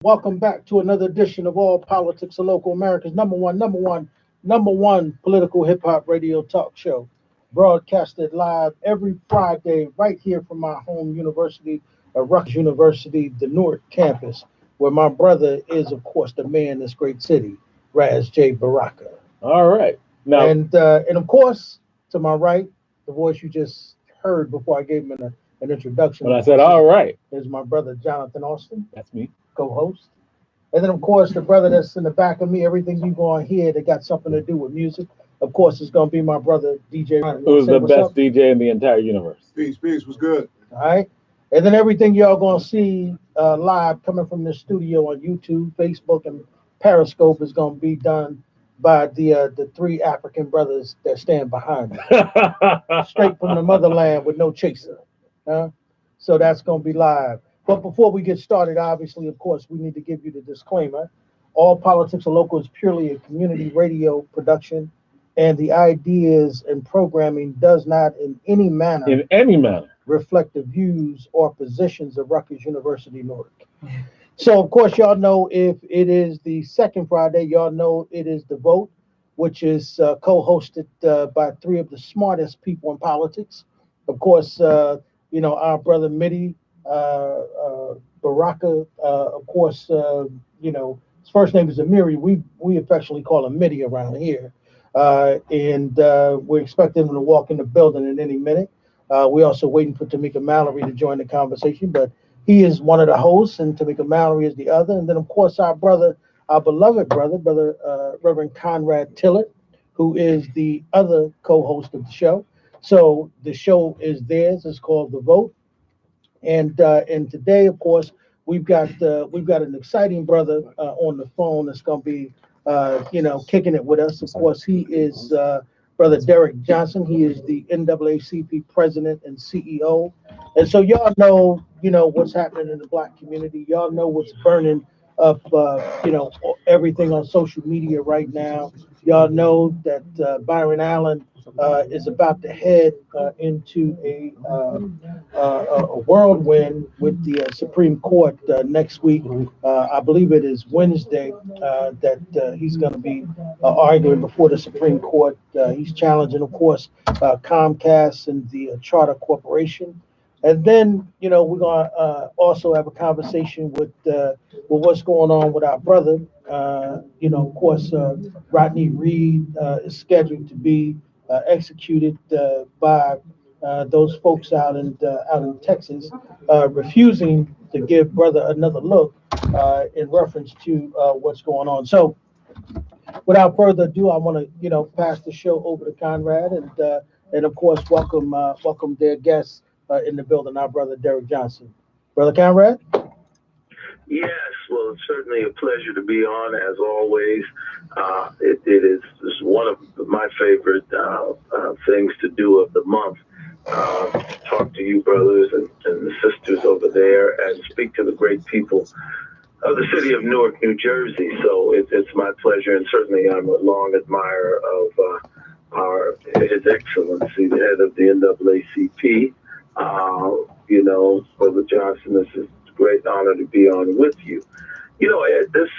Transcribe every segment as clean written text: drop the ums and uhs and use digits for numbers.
Welcome back to another edition of All Politics of Local America's number one political hip hop radio talk show, broadcasted live every Friday right here from my home university, Rutgers University, the Newark campus, where my brother is, of course, the mayor in this great city, Raz J. Baraka. All right. Now, And of course, to my right, the voice you just heard before I gave him an introduction. when I said all right, is my brother Jonathan Austin, that's me. co-host. And then, of course, the brother that's in the back of me, everything you going to hear that got something to do with music, of course, is going to be my brother, DJ Ryan. Who's the best up? DJ in the entire universe? Peace, was good. All right. And then everything y'all going to see live coming from the studio on YouTube, Facebook, and Periscope is going to be done by the three African brothers that stand behind me, straight from the motherland with no chaser. So that's going to be live. But before we get started, obviously, of course, we need to give you the disclaimer. All Politics of Local is purely a community radio production, and the ideas and programming does not in any manner reflect the views or positions of Rutgers University Newark. So, of course, y'all know if it is the second Friday, y'all know it is The Vote, which is co-hosted by three of the smartest people in politics. Of course, our brother Mitty, Baraka, of course, his first name is Amiri. We affectionately call him Mitty around here. And we're expecting him to walk in the building in any minute. We're also waiting for Tamika Mallary to join the conversation, but he is one of the hosts and Tamika Mallary is the other. And then, of course, our beloved brother, Reverend Conrad Tillard, who is the other co-host of the show. So the show is theirs. It's called The Vote. And today, of course, we've got an exciting brother on the phone that's going to be, kicking it with us. Of course, he is Brother Derrick Johnson. He is the NAACP President and CEO. And so y'all know, what's happening in the Black community. Y'all know what's burning up, everything on social media right now. Y'all know that Byran Allen is about to head into a whirlwind with the Supreme Court next week. I believe it is Wednesday that he's going to be arguing before the Supreme Court. He's challenging, of course, Comcast and the Charter Corporation. And then, we're going to also have a conversation with what's going on with our brother. Of course, Rodney Reed is scheduled to be executed by those folks out in Texas, refusing to give brother another look in reference to what's going on. So, without further ado, I want to pass the show over to Conrad and of course welcome their guests in the building, our brother Derrick Johnson. Brother Conrad. Yes, well, it's certainly a pleasure to be on, as always. It is one of my favorite things to do of the month. Talk to you brothers and the sisters over there and speak to the great people of the city of Newark, New Jersey. So it's my pleasure, and certainly I'm a long admirer of His Excellency, the head of the NAACP. Brother Johnson, this is a great honor to be on with you. This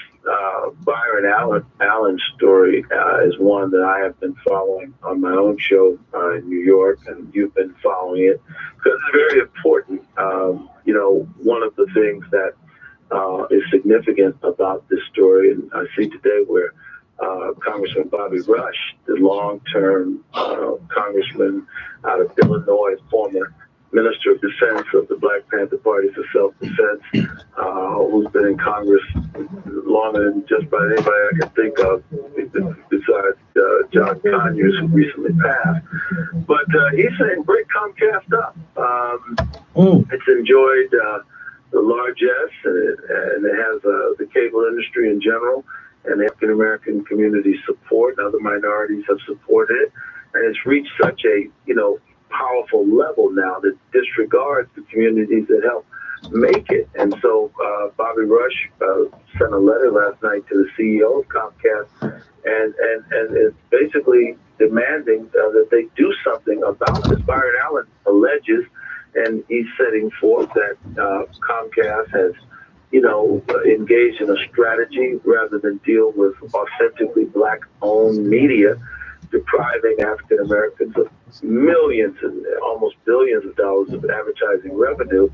Byran Allen story is one that I have been following on my own show in New York, and you've been following it because it's very important. One of the things that is significant about this story, and I see today where Congressman Bobby Rush, the long-term congressman out of Illinois, former Minister of Defense of the Black Panther Party for Self-Defense, who's been in Congress longer than just about anybody I can think of, besides John Conyers, who recently passed. But he's saying break Comcast up. It's enjoyed the largesse, and it has the cable industry in general, and the African American community support, and other minorities have supported it, and it's reached such a powerful level now that disregards the communities that help make it. And so Bobby Rush sent a letter last night to the CEO of Comcast and is basically demanding that they do something about this. Byran Allen alleges, and he's setting forth that Comcast has engage in a strategy rather than deal with authentically black-owned media, depriving African Americans of millions and almost billions of dollars of advertising revenue.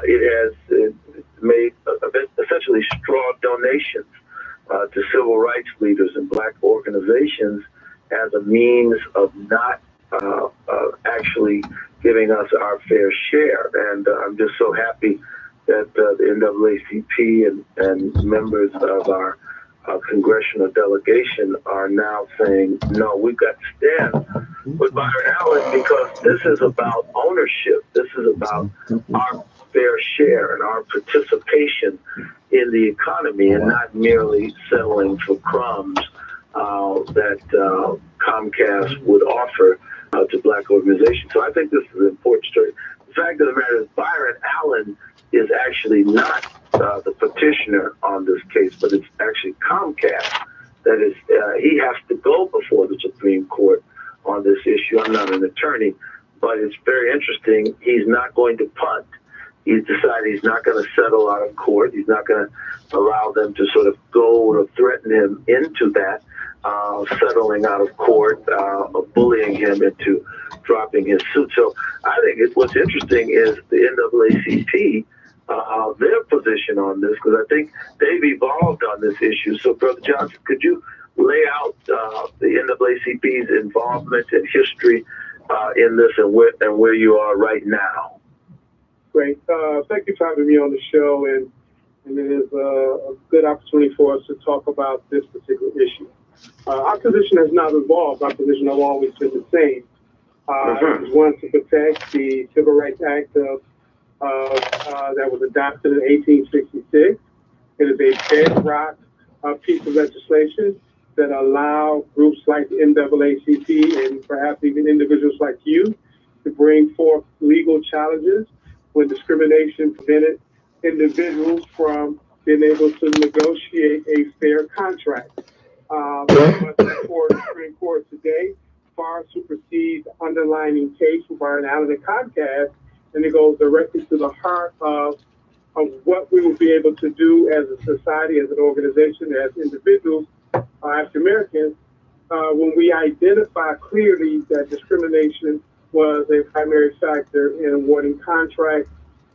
It has made essentially straw donations to civil rights leaders and black organizations as a means of not actually giving us our fair share. And I'm just so happy that the NAACP and members of our congressional delegation are now saying, no, we've got to stand with Byran Allen, because this is about ownership. This is about our fair share and our participation in the economy, and not merely settling for crumbs that Comcast would offer to black organizations. So I think this is an important story. The fact of the matter is, Byran Allen is actually not the petitioner on this case, but it's actually Comcast that is, he has to go before the Supreme Court on this issue. I'm not an attorney, but it's very interesting. He's not going to punt. He's decided he's not going to settle out of court. He's not going to allow them to sort of goad or threaten him into that, settling out of court, bullying him into dropping his suit. So I think what's interesting is the NAACP, their position on this, because I think they've evolved on this issue. So, Brother Johnson, could you lay out the NAACP's involvement and history in this, and where you are right now? Great. Thank you for having me on the show, and it is a good opportunity for us to talk about this particular issue. Our position has not evolved. Our position has always been the same. It was one to protect the Civil Rights Act that was adopted in 1866. It is a bedrock piece of legislation that allow groups like the NAACP and perhaps even individuals like you to bring forth legal challenges when discrimination prevented individuals from being able to negotiate a fair contract. But before the Supreme Court today far supersedes the underlying case for Byran Allen and Comcast, and it goes directly to the heart of what we will be able to do as a society, as an organization, as individuals, African Americans, when we identify clearly that discrimination was a primary factor in awarding contracts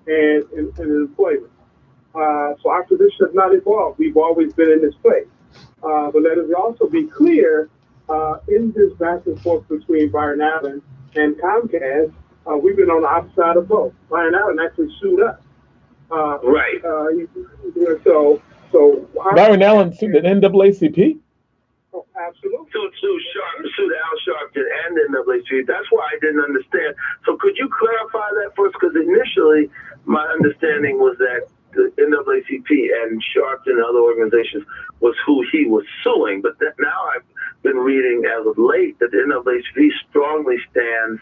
and employment. So our position has not evolved. We've always been in this place. But let us also be clear, in this back and forth between Byran Allen and Comcast, we've been on the opposite side of both. Byran Allen actually sued us. Right. So Byran Allen sued the NAACP? Oh, absolutely. Sued Al Sharpton and the NAACP. That's why I didn't understand. So could you clarify that for us? Because initially, my understanding was that the NAACP and Sharpton and other organizations was who he was suing. But now I've been reading as of late that the NAACP strongly stands,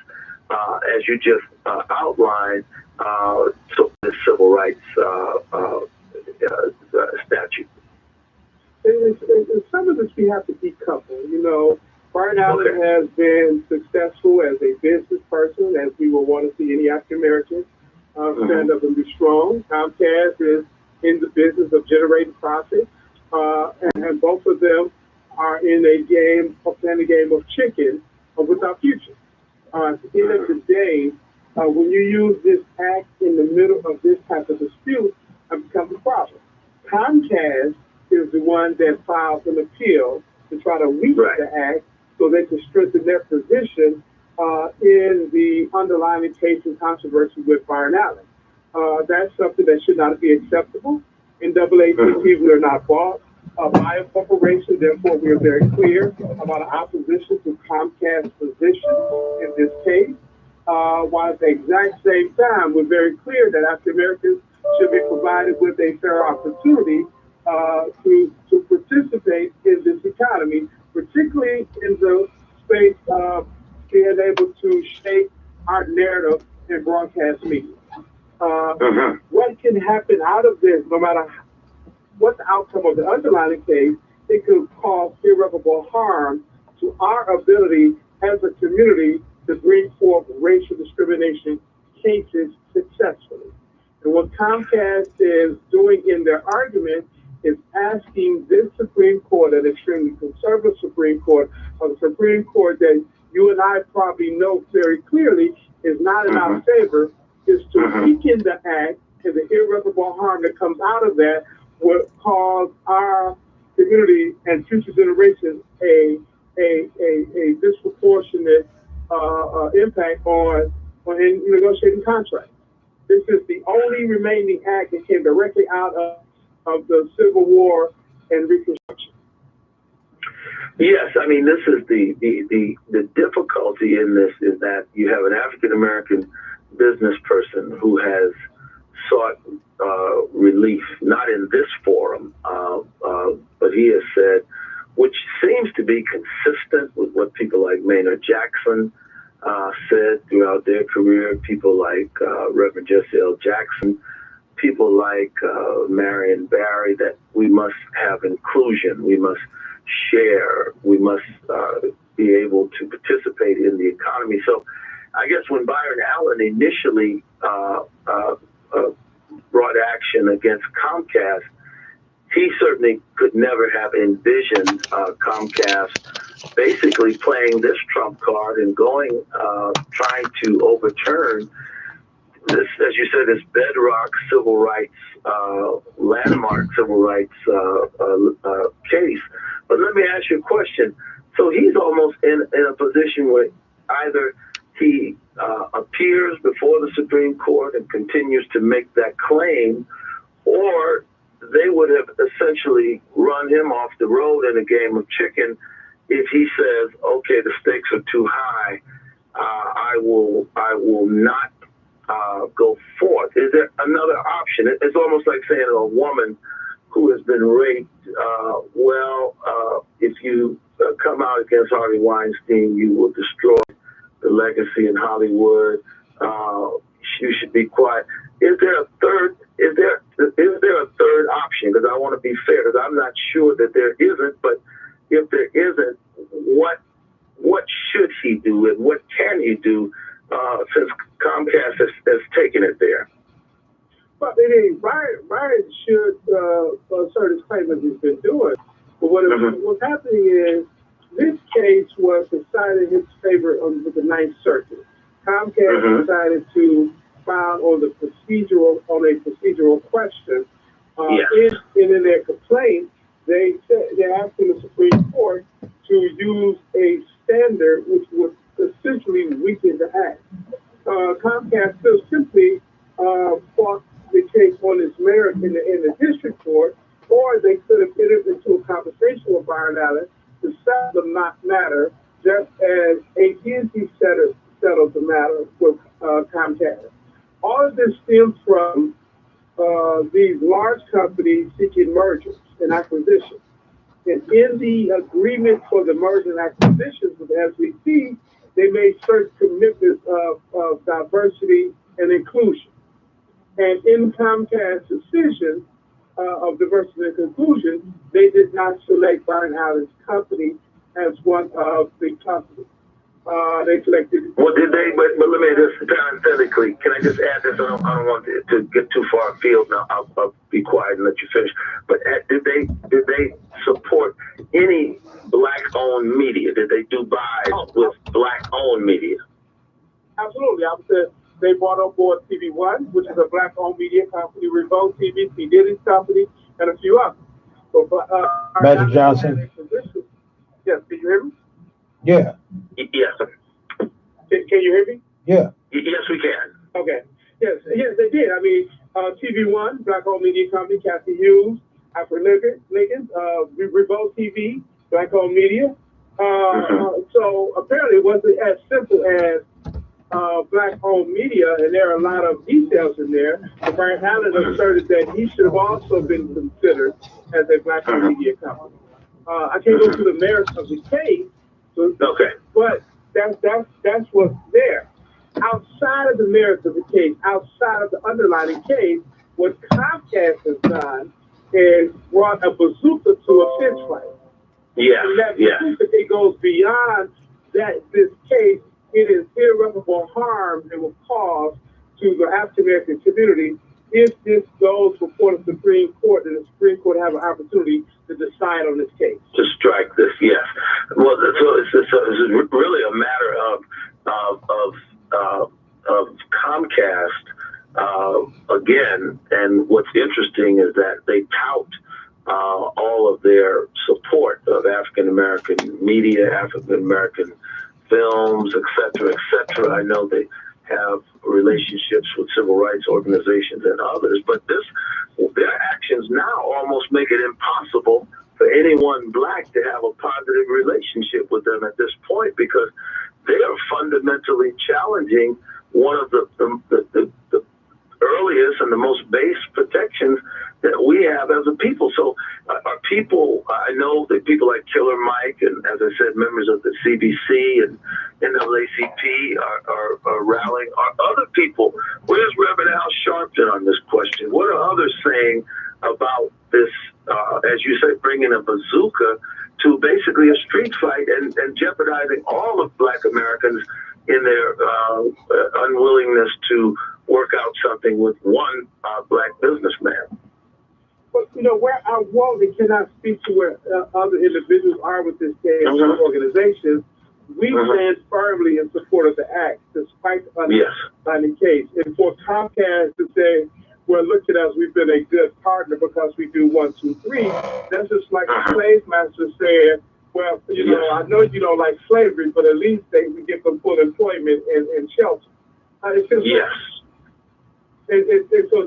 as you just outlined, to the civil rights statute. In some of this, we have to decouple. Byran Allen has been successful as a business person, as we would want to see any African American stand up and be strong. Comcast is in the business of generating profit, and both of them are in a game of playing a game of chicken with our future. At the end of the day, when you use this act in the middle of this type of dispute, it becomes a problem. Comcast is the one that filed an appeal to try to weaken the act so they can strengthen their position in the underlying case and controversy with Byran Allen. That's something that should not be acceptable. In NAACP, we are not bought by a corporation. Therefore, we are very clear about our opposition to Comcast's position in this case. While at the exact same time, we're very clear that African Americans should be provided with a fair opportunity to participate in this economy, particularly in the space of being able to shape our narrative in broadcast media. What can happen out of this, no matter what the outcome of the underlying case, it could cause irreparable harm to our ability as a community to bring forth racial discrimination cases successfully. And what Comcast is doing in their argument is asking this Supreme Court, an extremely conservative Supreme Court, or the Supreme Court that you and I probably know very clearly is not in our favor, is to weaken the act, and the irreparable harm that comes out of that will cause our community and future generations a disproportionate impact on negotiating contracts. This is the only remaining act that came directly out of the Civil War and Reconstruction. Yes, I mean, this is the difficulty in this is that you have an African American business person who has sought relief, not in this forum, but he has said, which seems to be consistent with what people like Maynard Jackson said throughout their career, people like Reverend Jesse L. Jackson, people like Marion Barry, that we must have inclusion, we must share, we must be able to participate in the economy. So I guess when Byran Allen initially brought action against Comcast, he certainly could never have envisioned Comcast basically playing this trump card and going, trying to overturn this, as you said, this bedrock civil rights, landmark civil rights case. But let me ask you a question. So he's almost in a position where either he appears before the Supreme Court and continues to make that claim, or they would have essentially run him off the road in a game of chicken if he says, okay, the stakes are too high, I will not go forth. Is there another option? It's almost like saying to a woman who has been raped, if you come out against Harvey Weinstein, you will destroy the legacy in Hollywood. You should be quiet. Is there a third? Is there a third option? Because I want to be fair, because I'm not sure that there isn't. But if there isn't, what should he do, and what can he do since Comcast has taken it there? Well, Byran should assert his claim as he's been doing. But what's happening is this case was decided in his favor with the Ninth Circuit. Comcast decided to file on a procedural question. In their complaint, they're asking the Supreme Court to use a standard which would essentially weaken the act. Comcast still simply fought the case on its merit in the district court, or they could have entered into a conversation with Byran Allen to settle the matter, just as AT&T settled the matter with Comcast. All of this stems from these large companies seeking mergers and acquisitions. And in the agreement for the merger and acquisitions with SVP, they made certain commitments of diversity and inclusion. And in Comcast's decision of diversity and inclusion, they did not select Byran Allen's company as one of the companies. They selected. Well, did they? But let me just parenthetically, can I just add this? I don't want it to get too far afield. Now I'll be quiet and let you finish. But did they support any black-owned media? Did they do buys with black-owned media? Absolutely. I would say they brought on board TV One, which is a black-owned media company, Revolt TV, P. Diddy's company, and a few others. So, Magic Johnson. Yes, can you hear me? Yeah. Yes. Can you hear me? Yeah. Yes, we can. Okay. Yes, they did. I mean, TV One, black-owned media company, Kathy Hughes, African Lincoln, Revolt TV, black-owned media. So apparently it wasn't as simple as black-owned media, and there are a lot of details in there. Byran Allen asserted that he should have also been considered as a black-owned media company. I can't go through the merits of the case, but that's what's there. Outside of the merits of the case, outside of the underlying case, what Comcast has done is brought a bazooka to a fist fight. Yeah, and that bazooka, it goes beyond that. This case, it is irreparable harm that will cause to the African American community if this goes before the Supreme Court, then the Supreme Court have an opportunity to decide on this case. To strike this, yes. Well, so it's really a matter of Comcast again. And what's interesting is that they tout all of their support of African American media, African American films, et cetera. I know they have relationships with civil rights organizations and others, but their actions now almost make it impossible for anyone black to have a positive relationship with them at this point, because they are fundamentally challenging one of the earliest and the most base protections that we have as a people. So are people, I know that people like Killer Mike and, as I said, members of the CBC and NAACP are rallying. Are other people, where's Reverend Al Sharpton on this question? What are others saying about this, as you say, bringing a bazooka to basically a street fight and jeopardizing all of Black Americans in their unwillingness to work out something with one Black businessman? But, where I won't and cannot speak to where other individuals are with this case, organizations, we stand firmly in support of the act, despite the underlying case. And for Comcast to say, well, look at us, we've been a good partner because we do 1, 2, 3, that's just like a slave master saying, well, I know you don't like slavery, but at least we give them full employment and shelter. And so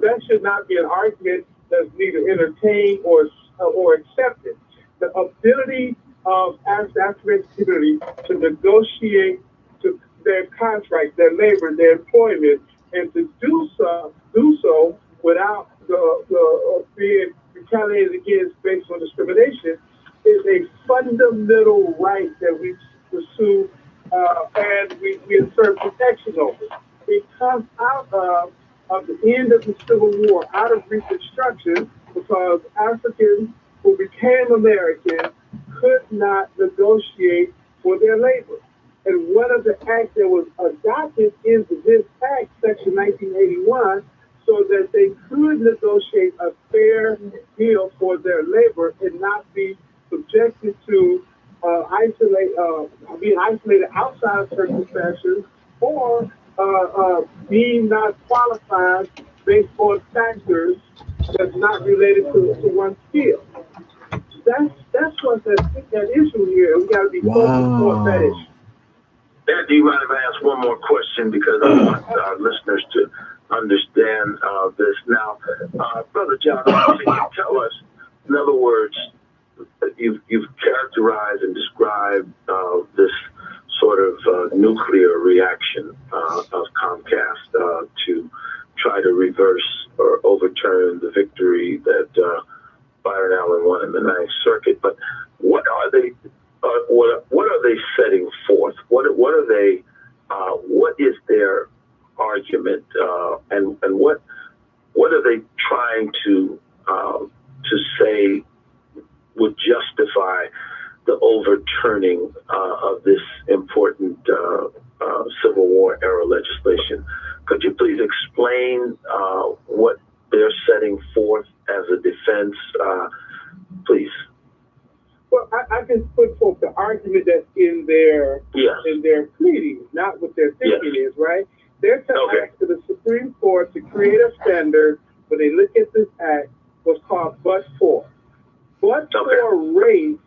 that should not be an argument that's neither entertained or accepted. The ability of African community to negotiate to their contract, their labor, their employment, and to do so without being retaliated against based on discrimination is a fundamental right that we pursue and we assert protection over. It comes out of the end of the Civil War, out of Reconstruction, because Africans who became American could not negotiate for their labor. And one of the acts that was adopted into this act, Section 1981, so that they could negotiate a fair deal for their labor and not be subjected to being isolated outside of circumstances or being not qualified based on factors that's not related to one's skill. That's what's that issue here. We got to be focused on that issue. Do you mind if I ask one more question, because I want our listeners to understand this now? Brother John, can you tell us, in other words, you've characterized and described this sort of nuclear reaction of Comcast to try to reverse or overturn the victory that Byran Allen won in the Ninth Circuit. But what are they? What are they setting forth? What are they? What is their argument? And what are they trying to say would justify the overturning of this important Civil War era legislation? Could you please explain what they're setting forth as a defense, please? Well, I can put forth the argument that's in their pleadings, not what their thinking is, right? They're to ask to the Supreme Court to create a standard when they look at this act, what's called but for. But for race,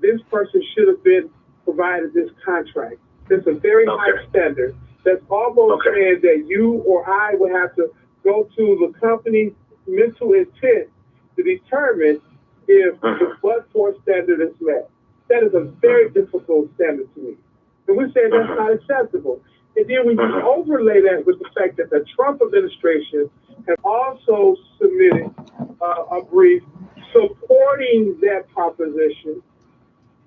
this person should have been provided this contract. It's a very high standard. That's almost saying that you or I would have to go to the company's mental intent to determine if the but-for standard is met. That is a very difficult standard to meet. And we're saying that's not acceptable. And then when you overlay that with the fact that the Trump administration has also submitted a brief supporting that proposition,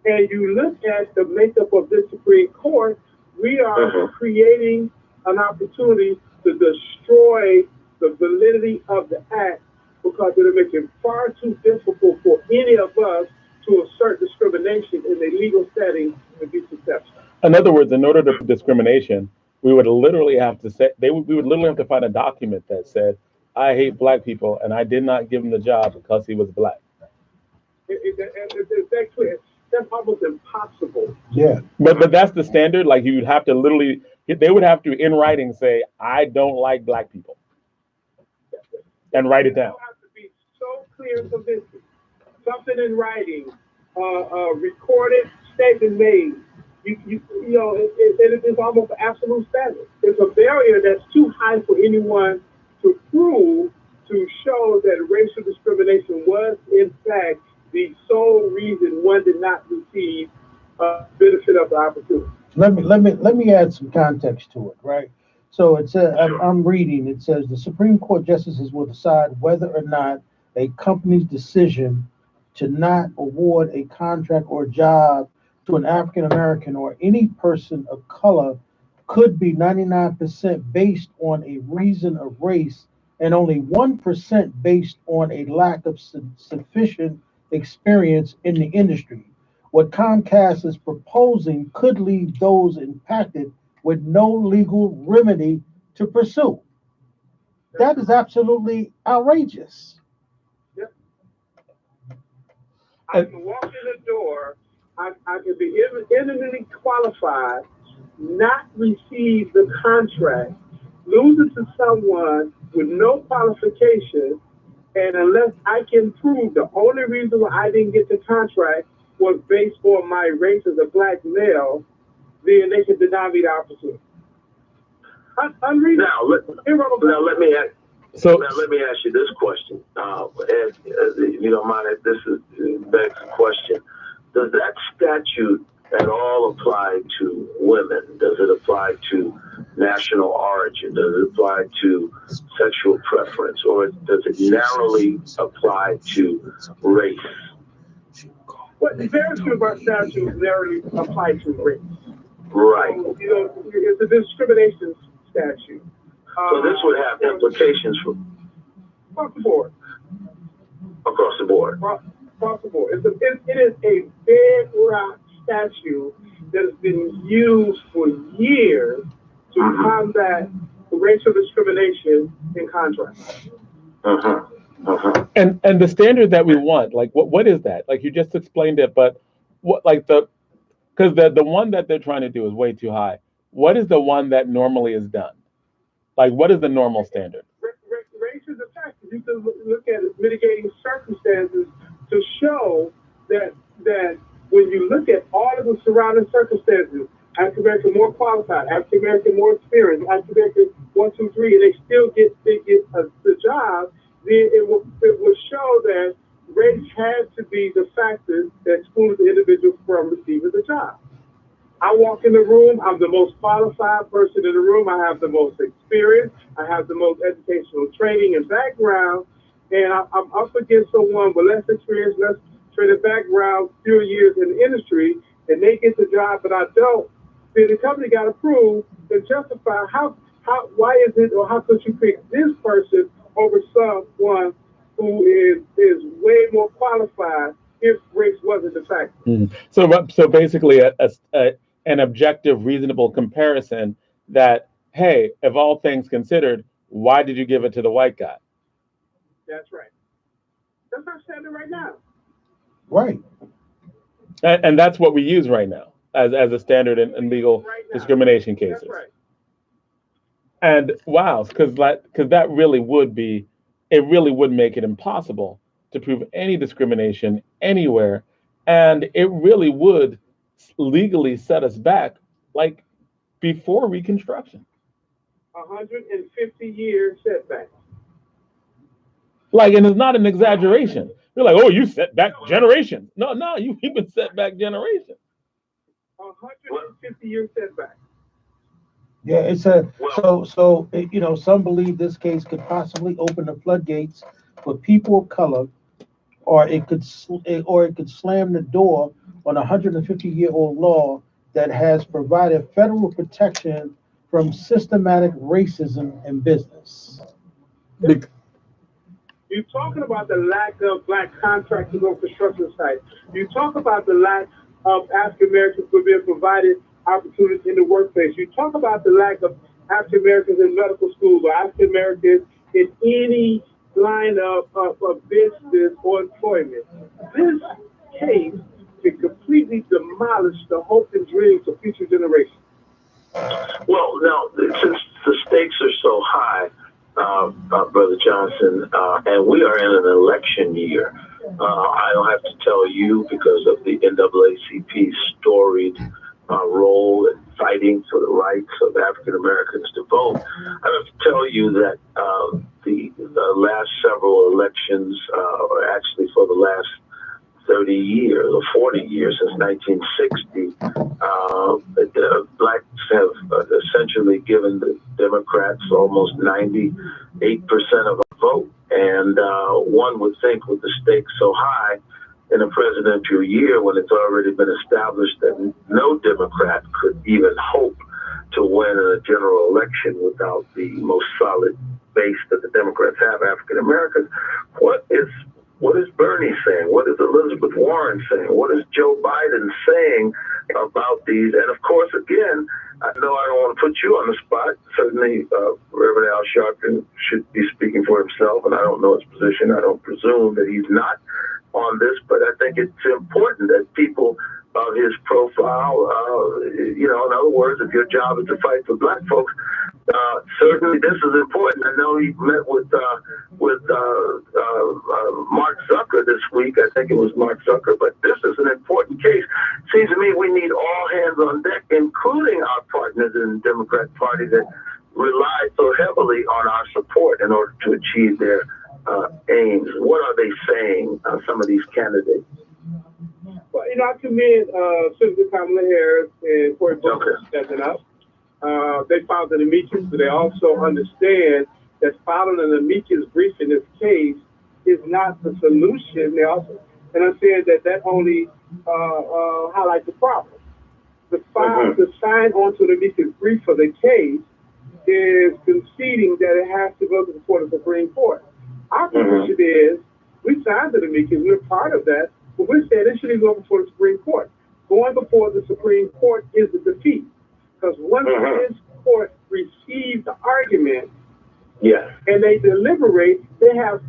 and you look at the makeup of this Supreme Court, we are creating an opportunity to destroy the validity of the act, because it'll make it far too difficult for any of us to assert discrimination in a legal setting and be successful. In other words, in order to discrimination, we would literally have to say we would literally have to find a document that said I hate black people, and I did not give him the job because he was black. That's clear. That's almost impossible. Yeah. But that's the standard. Like you would have to literally, they would have to in writing say, I don't like black people, and write it down. You have to be so clear and convincing. Something in writing, recorded statement made. You know, it is almost an absolute standard. It's a barrier that's too high for anyone to prove, to show that racial discrimination was in fact the sole reason one did not receive benefit of the opportunity. Let me add some context to it, right? So it's I'm reading. It says the Supreme Court justices will decide whether or not a company's decision to not award a contract or job to an African American or any person of color could be 99% based on a reason of race and only 1% based on a lack of sufficient experience in the industry. What Comcast is proposing could leave those impacted with no legal remedy to pursue. That is absolutely outrageous. Yep. I can walk in the door, I can be eminently qualified, not receive the contract, lose it to someone with no qualification, and unless I can prove the only reason why I didn't get the contract was based on my race as a black male, then they can deny me the opportunity. Now let me ask you this question. If you don't mind, this begs the question: does that statute at all apply to women? Does it apply to national origin? Does it apply to sexual preference, or does it narrowly apply to race? Well, very few of our statutes narrowly apply to race. Right. So, you know, it's a discrimination statute. So this would have implications for across the board. Across the board. Across the board. It is a bedrock statute that has been used for years to combat racial discrimination in contracts. And the standard that we want, like what is that? Like you just explained it, but what because the one that they're trying to do is way too high. What is the one that normally is done? Like what is the normal standard? Race is a factor. You can look at mitigating circumstances to show that when you look at all of the surrounding circumstances, African American more qualified, African American more experienced, African American 1, 2, 3, and they still get the job, then it will show that race has to be the factor that excludes the individual from receiving the job. I walk in the room, I'm the most qualified person in the room, I have the most experience, I have the most educational training and background, and I'm up against someone with less experience, less training background, fewer years in the industry, and they get the job but I don't. Then the company got to prove and justify why is it, or how could you pick this person over someone who is way more qualified if race wasn't the factor. So basically an objective, reasonable comparison that, hey, of all things considered, why did you give it to the white guy? That's right. That's our standard right now. Right. And that's what we use right now as a standard in legal discrimination cases. That's right. And wow, because that really would make it impossible to prove any discrimination anywhere. And it really would legally set us back like before Reconstruction. 150-year setback. Like, and it's not an exaggeration. You're like, oh, you set back generations. No, you've been set back generations. 150-year setback. Yeah, it's some believe this case could possibly open the floodgates for people of color, or it could slam the door on a 150-year-old law that has provided federal protection from systematic racism in business. You're talking about the lack of black contractors on construction sites. You talk about the lack of African Americans being provided opportunities in the workplace. You talk about the lack of African Americans in medical schools or African Americans in any line of business or employment. This case can completely demolish the hope and dreams of future generations. Well, now, since the stakes are so high, Brother Johnson, and we are in an election year, I don't have to tell you, because of the NAACP's storied role in fighting for the rights of African Americans to vote, I don't have to tell you that the last several elections, or actually for the last 30 years or 40 years, since 1960, the blacks have essentially given the Democrats almost 98% of a vote. And one would think, with the stakes so high in a presidential year, when it's already been established that no Democrat could even hope to win a general election without the most solid base that the Democrats have, African Americans, what is Bernie saying? What is Elizabeth Warren saying? What is Joe Biden saying about these? And of course, again, I know I don't want to put you on the spot. Certainly, Reverend Al Sharpton should be speaking for himself, and I don't know his position. I don't presume that he's not on this, but I think it's important that people of his profile, in other words, if your job is to fight for black folks, certainly this is important. I know he met with Mark Zucker this week. I think it was Mark Zucker, but this is an important case. Seems to me we need all hands on deck, including our partners in the Democrat Party that rely so heavily on our support in order to achieve their aims. What are they saying, some of these candidates? Well, I commend Senator Kamala Harris and Cory Booker for stepping up. They filed an amicus, but they also understand that filing an amicus brief in this case is not the solution. They also understand that only highlights the problem. The sign onto the amicus brief for the case is conceding that it has to go before the Supreme Court. Our position is, we signed the amicus, we're part of that, but we're saying it shouldn't go before the Supreme Court. Going before the Supreme Court is a defeat. Because once this court receives the argument and they deliberate, they have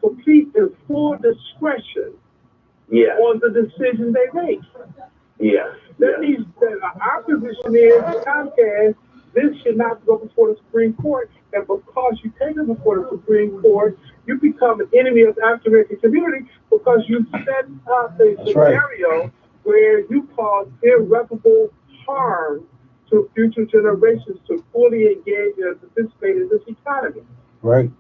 complete and full discretion on the decision they make. That means that our position is, Comcast, this should not go before the Supreme Court. And because you take it before the Supreme Court, you become an enemy of the African American community, because you set up a scenario where you cause irreparable harm to future generations to fully engage and participate in this economy. Right.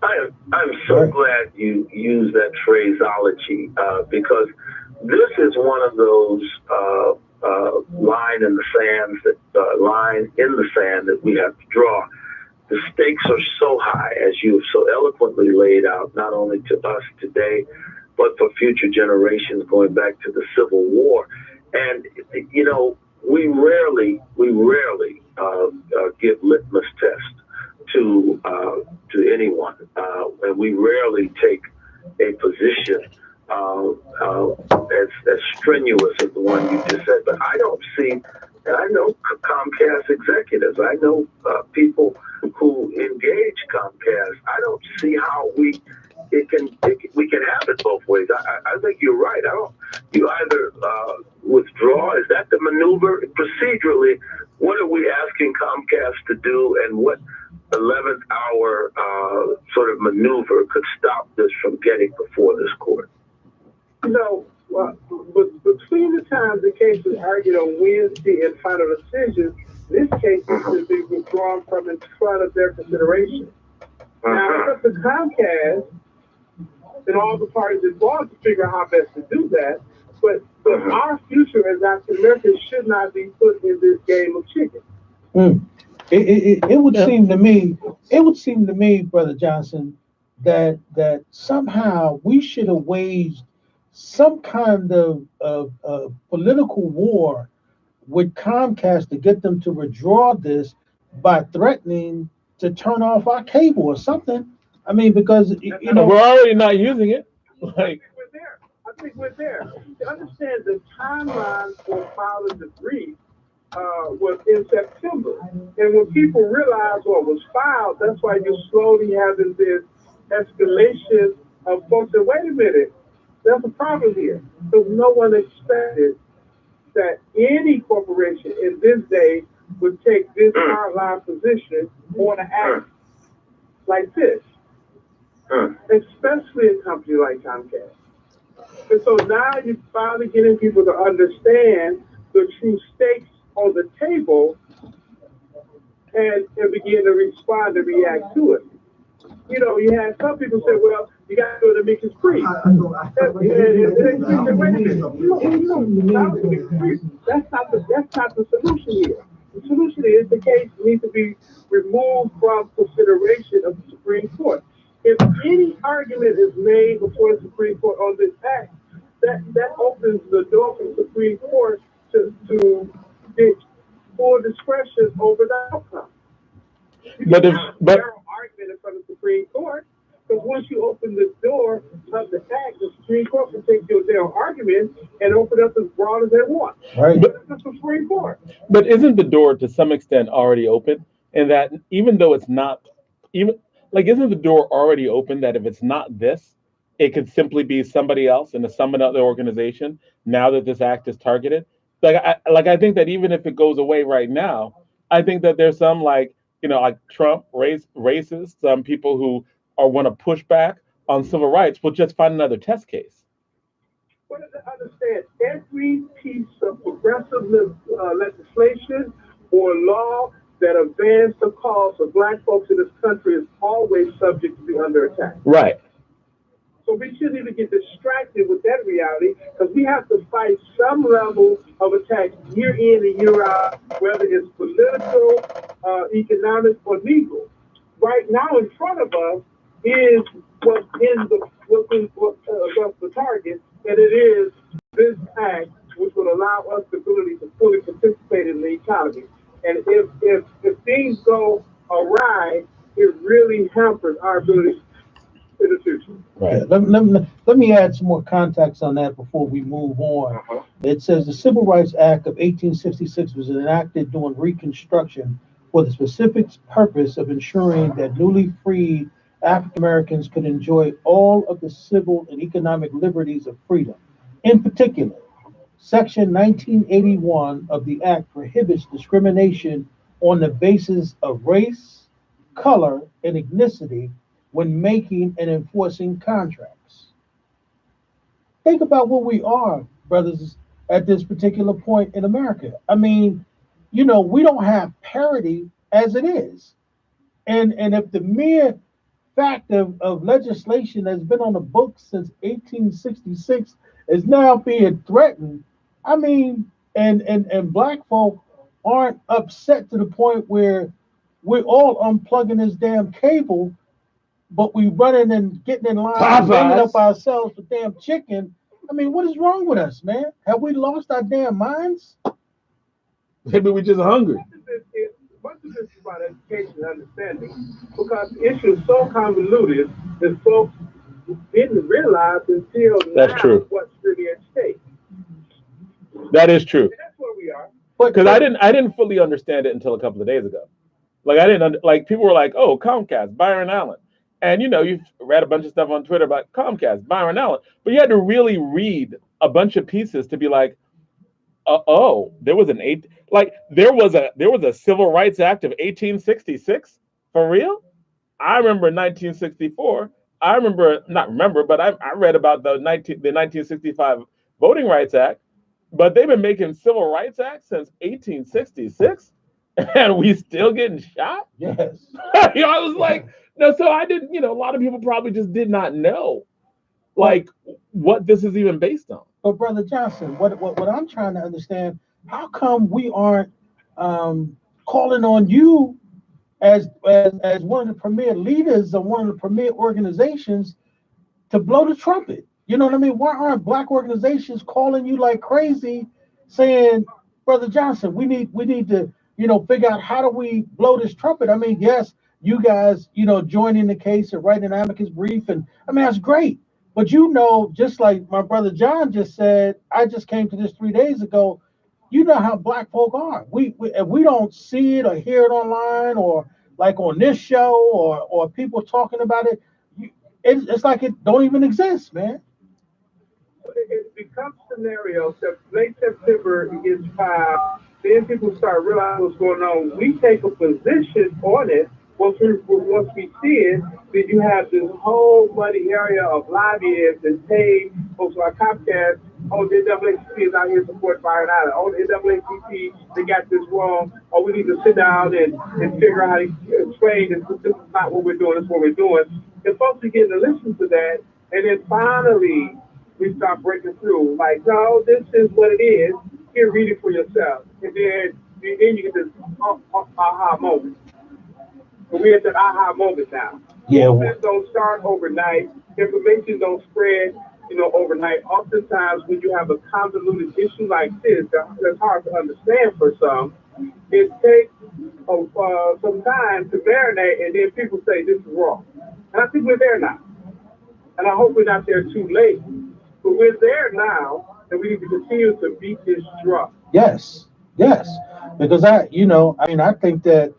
I'm so glad you use that phraseology, because this is one of those line in the sand that we have to draw. The stakes are so high, as you have so eloquently laid out, not only to us today, but for future generations going back to the Civil War. And we rarely give litmus tests to anyone, and we rarely take a position as strenuous as the one you just said. But I don't see, and I know Comcast executives, I know people who engage Comcast. I don't see how we can have it both ways. I think you're right. You either withdraw. Is that the maneuver? Procedurally, what are we asking Comcast to do, and what 11th hour sort of maneuver could stop this from getting before this court? Between the times the case was argued on Wednesday and final decision, this case should be withdrawn from in front of their consideration. Now, it's up to Comcast and all the parties involved to figure out how best to do that. But our future as African Americans should not be put in this game of chicken. It would seem to me, Brother Johnson, that somehow we should have waged some kind of political war with Comcast to get them to withdraw this by threatening to turn off our cable or something. I mean, because we're already not using it. I think we're there. To understand the timeline for filing the brief was in September. And when people realized what was filed, that's why you're slowly having this escalation of folks saying, wait a minute, there's a problem here. Because no one expected that any corporation in this day would take this hardline position on an act like this, especially a company like Comcast. And so now you're finally getting people to understand the true stakes on the table and begin to respond and react to it. You know, you had some people say, well, you got to go to Tamika's free. That's not the solution here. The solution is the case needs to be removed from consideration of the Supreme Court. If any argument is made before the Supreme Court on this act, that opens the door for the Supreme Court to get full discretion over the outcome. But Argument in front of the Supreme Court, because once you open the door of the act, the Supreme Court can take their argument and open up as broad as they want. Right. But that's the Supreme Court. But isn't the door to some extent already open? In that even though it's not even like, isn't the door already open that if it's not this, it could simply be somebody else in some other organization now that this act is targeted? I think that even if it goes away right now, I think that there's some like Trump racists, some people who want to push back on civil rights will just find another test case. What does it understand? Every piece of progressive legislation or law that advances the cause of Black folks in this country is always subject to be under attack. Right. So we shouldn't even get distracted with that reality, because we have to fight some level of attack year in and year out, whether it's political, economic, or legal. Right now in front of us is what's the target, and it is this act, which would allow us the ability to fully participate in the economy. And if things go awry, it really hampers our ability in the future. Right. Let me add some more context on that before we move on. It says the Civil Rights Act of 1866 was enacted during Reconstruction for the specific purpose of ensuring that newly freed African Americans could enjoy all of the civil and economic liberties of freedom. In particular, Section 1981 of the Act prohibits discrimination on the basis of race, color, and ethnicity when making and enforcing contracts. Think about where we are, brothers, at this particular point in America. I mean, we don't have parity as it is. And if the mere fact of legislation that's been on the books since 1866 is now being threatened, I mean, and Black folk aren't upset to the point where we're all unplugging this damn cable, but we running and getting in line and banging up ourselves with damn chicken. I mean, what is wrong with us, man? Have we lost our damn minds? Maybe we're just hungry. Much of this is about education and understanding, because the issue is so convoluted that folks didn't realize until now what's really at stake. That is true. And that's where we are. Because I didn't fully understand it until a couple of days ago. Like I didn't people were like, "Oh, Comcast, Byran Allen," and you've read a bunch of stuff on Twitter about Comcast, Byran Allen, but you had to really read a bunch of pieces to be like, "Oh, there was a Civil Rights Act of 1866 for real." I remember 1964. I read about the 1965 Voting Rights Act. But they've been making civil rights acts since 1866, and we still getting shot. Yes. I was like, no. So I didn't. A lot of people probably just did not know, like, what this is even based on. But Brother Johnson, what I'm trying to understand, how come we aren't calling on you as one of the premier leaders of one of the premier organizations to blow the trumpet? You know what I mean? Why aren't Black organizations calling you like crazy, saying, Brother Johnson, we need to, figure out how do we blow this trumpet? I mean, yes, you guys, joining the case and writing an amicus brief, and I mean, that's great. But just like my brother John just said, I just came to this 3 days ago, you know how black folk are. If we don't see it or hear it online or like on this show or people talking about it, it's like it don't even exist, man. It becomes scenarios that late September gets filed, then people start realizing what's going on. We take a position on it. Once we see it, then you have this whole muddy area of lobbyists and paid folks like Comcast. Oh, the NAACP is out here supporting Byran Allen. Oh, the NAACP, they got this wrong. Oh, we need to sit down and figure out how to explain this is not what we're doing, this is what we're doing. And folks are getting to listen to that. And then finally, we start breaking through. Like, no, this is what it is. Here, read it for yourself. And then you get this aha moment. So we're at that aha moment now. Yeah. Movements don't start overnight. Information don't spread, overnight. Oftentimes, when you have a convoluted issue like this, that's hard to understand for some, it takes some time to marinate, and then people say this is wrong. And I think we're there now. And I hope we're not there too late. But we're there now, and we need to continue to beat this drum. Yes, yes. Because I think that,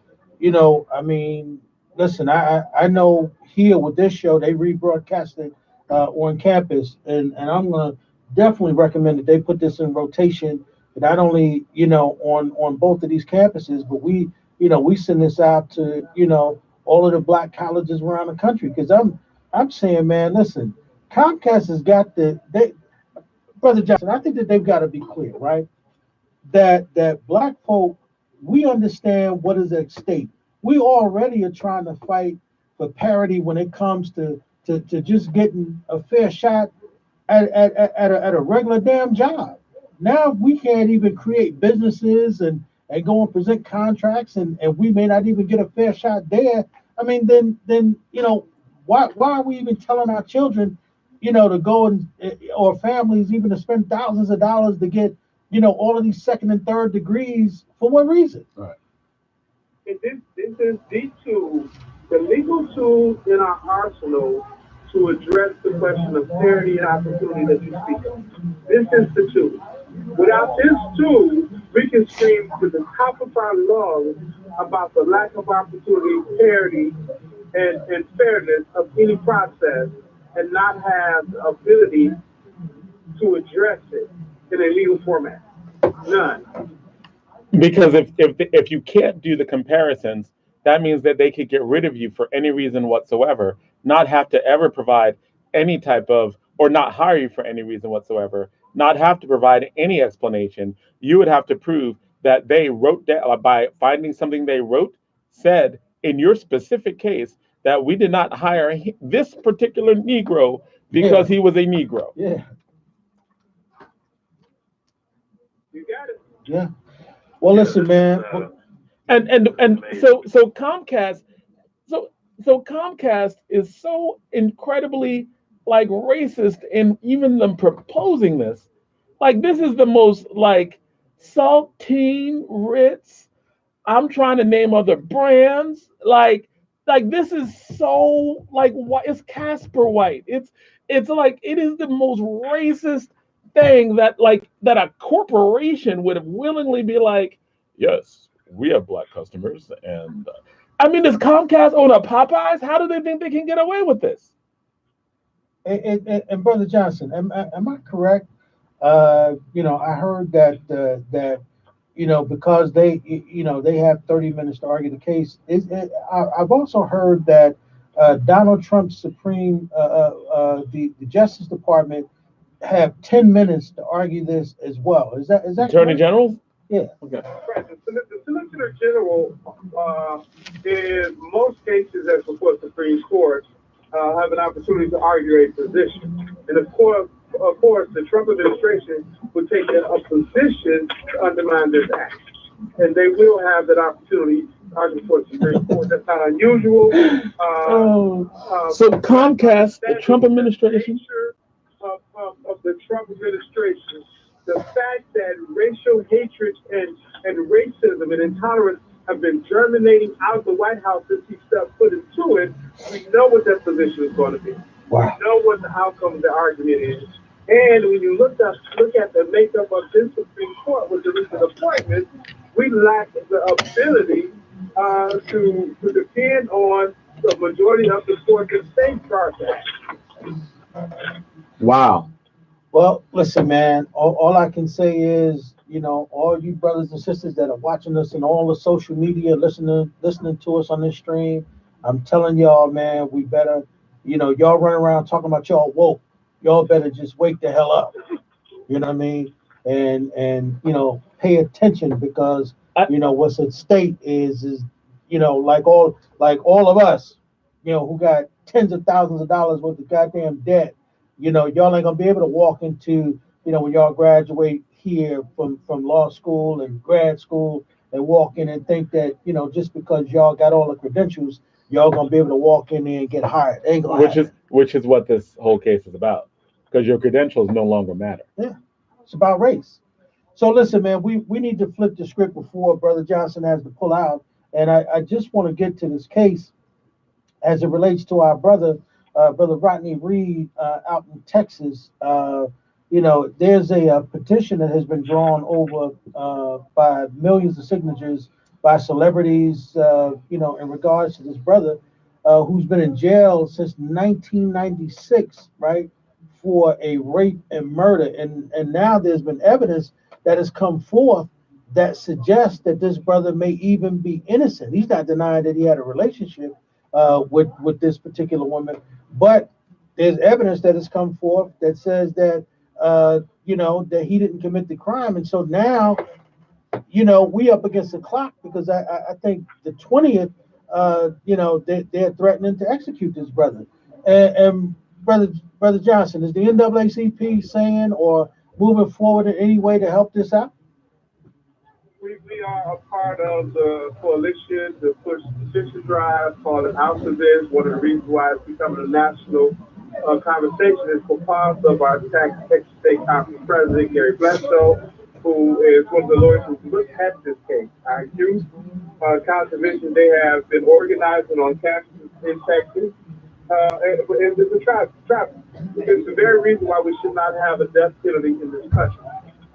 listen, I know here with this show, they rebroadcast it on campus, and I'm going to definitely recommend that they put this in rotation, not only, on both of these campuses, but we send this out to, all of the black colleges around the country. Because I'm saying, man, listen, Comcast has got Brother Johnson, I think that they've got to be clear, right? That black folk, we understand what is at stake. We already are trying to fight for parity when it comes to just getting a fair shot at a regular damn job. Now we can't even create businesses and go and present contracts, and we may not even get a fair shot there. I mean, then why are we even telling our children, to go or families even to spend thousands of dollars to get, all of these second and third degrees for what reason? Right. And this is the legal tools in our arsenal to address the question of parity and opportunity that you speak of. This is the tool. Without this tool, we can scream to the top of our lungs about the lack of opportunity, parity, and fairness of any process, and not have the ability to address it in a legal format. None. Because if you can't do the comparisons, that means that they could get rid of you for any reason whatsoever, not have to ever provide any type of, or not hire you for any reason whatsoever, not have to provide any explanation. You would have to prove that they wrote down, by finding something they wrote, said in your specific case that we did not hire this particular Negro because he was a Negro. Yeah. You got it. Yeah. Well, listen, man. And so Comcast, so Comcast is so incredibly like racist in even them proposing this. Like, this is the most like saltine Ritz. I'm trying to name other brands. Like this is so like what it's Casper White. It's like it is the most racist thing that a corporation would willingly be like, yes, we have black customers, and I mean, does Comcast own a Popeyes? How do they think they can get away with this? And Brother Johnson, am I correct? I heard that because they have 30 minutes to argue the case. I've also heard that Donald Trump's the Justice Department have 10 minutes to argue this as well. Is that Attorney General? Yeah. Okay. Right. The Solicitor General, in most cases that before the Supreme Court, have an opportunity to argue a position. And of course, the Trump administration would take a position to undermine this act. And they will have that opportunity to argue for the Supreme Court. That's not unusual. So Comcast, the Trump administration? Of the Trump administration, the fact that racial hatred and racism and intolerance have been germinating out of the White House since he stepped foot into it, we know what that position is going to be. Wow. We know what the outcome of the argument is. And when you look at the makeup of this Supreme Court with the recent appointments, we lack the ability to depend on the majority of the court and state process. Wow. Well, listen, man, all I can say is, all you brothers and sisters that are watching us in all the social media, listening to us on this stream, I'm telling y'all, man, we better, y'all run around talking about y'all woke. Y'all better just wake the hell up. You know what I mean? And pay attention because what's at stake is like all of us, who got tens of thousands of dollars worth of goddamn debt. Y'all ain't gonna be able to walk into, when y'all graduate here from law school and grad school and walk in and think that, just because y'all got all the credentials, y'all gonna be able to walk in there and get hired. Ain't gonna happen. Which is what this whole case is about, because your credentials no longer matter. Yeah, it's about race. So listen, man, we need to flip the script before Brother Johnson has to pull out, and I just want to get to this case as it relates to our brother, Brother Rodney Reed, out in Texas. There's a petition that has been drawn over by millions of signatures by celebrities, in regards to this brother who's been in jail since 1996, right, for a rape and murder. And now there's been evidence that has come forth that suggests that this brother may even be innocent. He's not denying that he had a relationship with this particular woman, but there's evidence that has come forth that says that that he didn't commit the crime. And so now, we up against the clock because I think the 20th, they're threatening to execute this brother. And Brother Johnson, is the NAACP saying or moving forward in any way to help this out? We are a part of the coalition, the push petition drive called House of This. One of the reasons why it's becoming a national conversation is because of our Texas State Conference President, Gary Bledsoe, who is one of the lawyers who looked at this case. Our youth conservation, they have been organizing on campuses in Texas. And it's a trap. It's the very reason why we should not have a death penalty in this country.